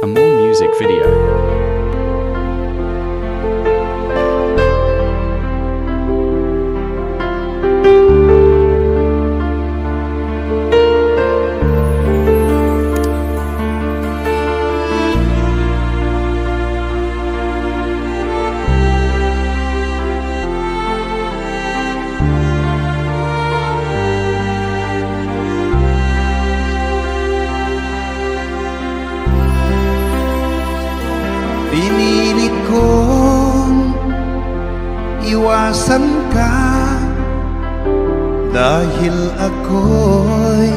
A more music video. Pinilit kong iwasan ka dahil ako'y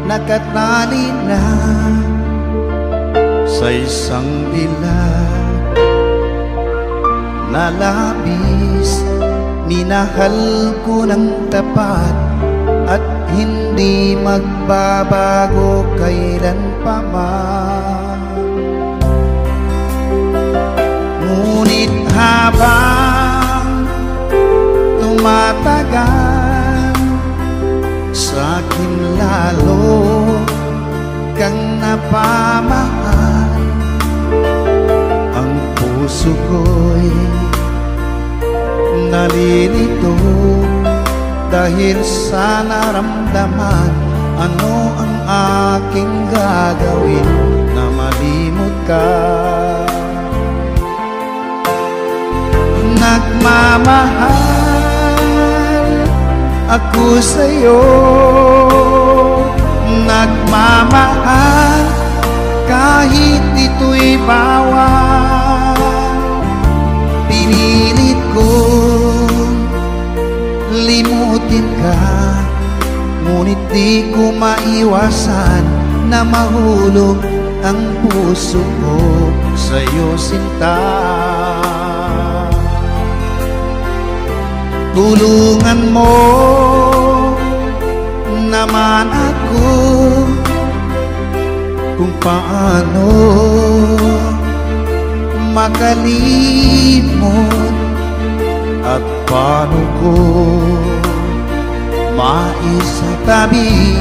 nakatali na sa isang dilag na labis. Minahal ko ng tapat at hindi magbabago kailan pa man. Ngunit habang tumatagal, sa'kin lalo kang napamahal. Ang puso ko'y nalilito dahil sa naramdaman. Ano ang aking gagawin na malimot ka? Nagmamahal ako sa'yo, nagmamahal kahit ito'y bawal. Pinilit kong limutin ka, ngunit di ko maiwasan na mahulog ang puso ko sa'yo, sinta. Tulungan mo naman ako kung paano makalimot at paano ko maisatabi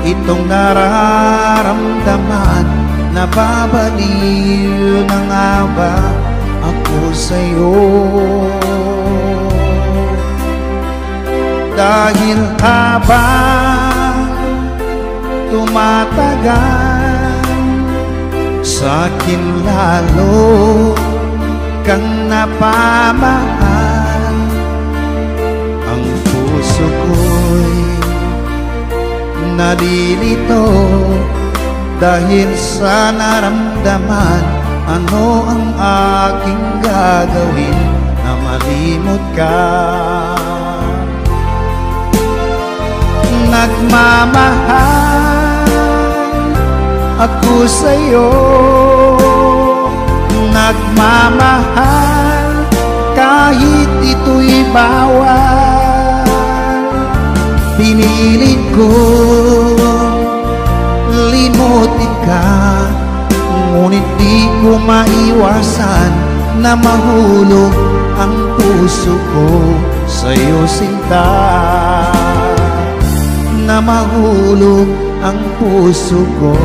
itong nararamdaman. Nababaliw na nga ba ako sa'yo? Dahil habang tumatagal, sa'kin lalo kang napamahal. Ang puso ko'y nalilito dahil sa naramdaman. Ano ang aking gagawin na malimot ka? Nagmamahal ako sa'yo, nagmamahal kahit ito'y bawal. Pinilit ko limutin ka, ngunit di ko maiwasan na mahulog ang puso ko sa'yo, sinta. Na mahulog ang puso ko